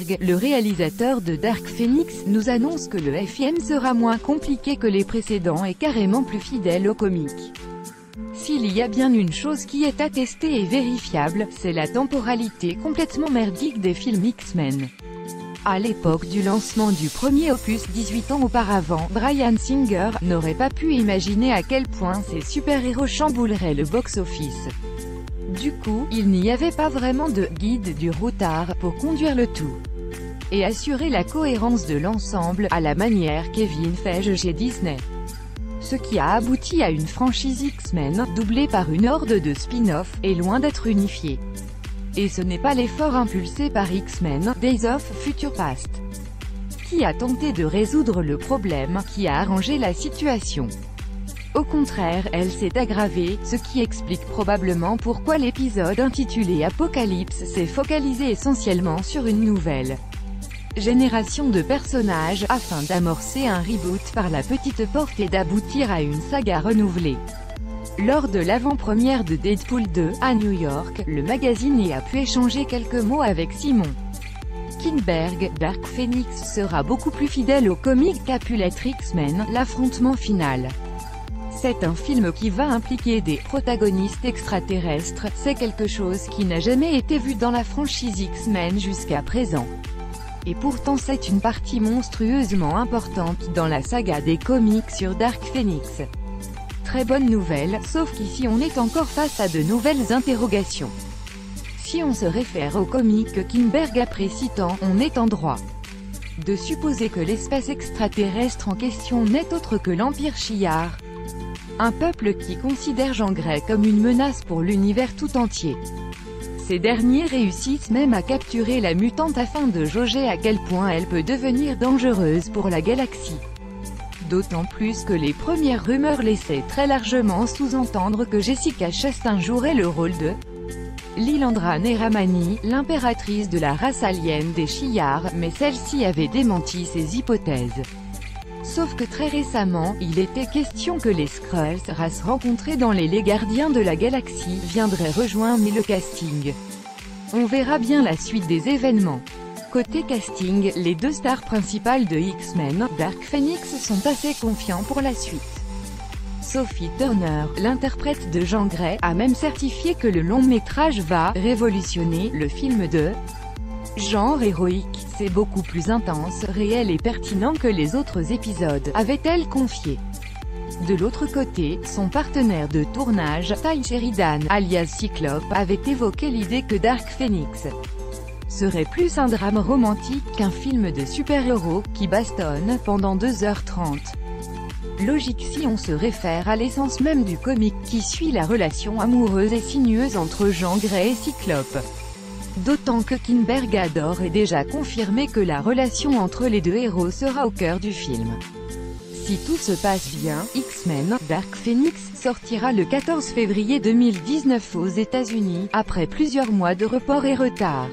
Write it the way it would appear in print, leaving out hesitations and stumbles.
Kinberg, le réalisateur de Dark Phoenix, nous annonce que le film sera moins compliqué que les précédents et carrément plus fidèle au comic. S'il y a bien une chose qui est attestée et vérifiable, c'est la temporalité complètement merdique des films X-Men. À l'époque du lancement du premier opus 18 ans auparavant, Bryan Singer n'aurait pas pu imaginer à quel point ces super-héros chambouleraient le box-office. Du coup, il n'y avait pas vraiment de « guide du routard » pour conduire le tout et assurer la cohérence de l'ensemble, à la manière Kevin Feige chez Disney. Ce qui a abouti à une franchise X-Men, doublée par une horde de spin-off, est loin d'être unifiée. Et ce n'est pas l'effort impulsé par X-Men, Days of Future Past, qui a tenté de résoudre le problème, qui a arrangé la situation. Au contraire, elle s'est aggravée, ce qui explique probablement pourquoi l'épisode intitulé Apocalypse s'est focalisé essentiellement sur une nouvelle génération de personnages, afin d'amorcer un reboot par la petite porte et d'aboutir à une saga renouvelée. Lors de l'avant-première de Deadpool 2, à New York, le magazine y a pu échanger quelques mots avec Simon Kinberg. Dark Phoenix sera beaucoup plus fidèle au comic qu'a pu l'être X-Men, l'affrontement final. C'est un film qui va impliquer des protagonistes extraterrestres, c'est quelque chose qui n'a jamais été vu dans la franchise X-Men jusqu'à présent. Et pourtant c'est une partie monstrueusement importante dans la saga des comics sur Dark Phoenix. Très bonne nouvelle, sauf qu'ici on est encore face à de nouvelles interrogations. Si on se réfère au comic que Kinberg apprécie tant, on est en droit de supposer que l'espèce extraterrestre en question n'est autre que l'Empire Shi'ar, un peuple qui considère Jean Grey comme une menace pour l'univers tout entier. Ces derniers réussissent même à capturer la mutante afin de jauger à quel point elle peut devenir dangereuse pour la galaxie. D'autant plus que les premières rumeurs laissaient très largement sous-entendre que Jessica Chastain jouerait le rôle de Lilandra Neramani, l'impératrice de la race alien des Shi'ar, mais celle-ci avait démenti ces hypothèses. Sauf que très récemment, il était question que les Skrulls, race rencontrée dans Les Gardiens de la Galaxie, viendraient rejoindre le casting. On verra bien la suite des événements. Côté casting, les deux stars principales de X-Men, Dark Phoenix sont assez confiants pour la suite. Sophie Turner, l'interprète de Jean Grey, a même certifié que le long-métrage va « révolutionner » le film de genre héroïque. C'est beaucoup plus intense, réel et pertinent que les autres épisodes, avait-elle confié. De l'autre côté, son partenaire de tournage, Ty Sheridan, alias Cyclope, avait évoqué l'idée que Dark Phoenix serait plus un drame romantique qu'un film de super-héros, qui bastonne pendant 2h30. Logique si on se réfère à l'essence même du comic qui suit la relation amoureuse et sinueuse entre Jean Grey et Cyclope. D'autant que Kinberg a d'ores et déjà confirmé que la relation entre les deux héros sera au cœur du film. Si tout se passe bien, X-Men, Dark Phoenix, sortira le 14 février 2019 aux États-Unis, après plusieurs mois de report et retard.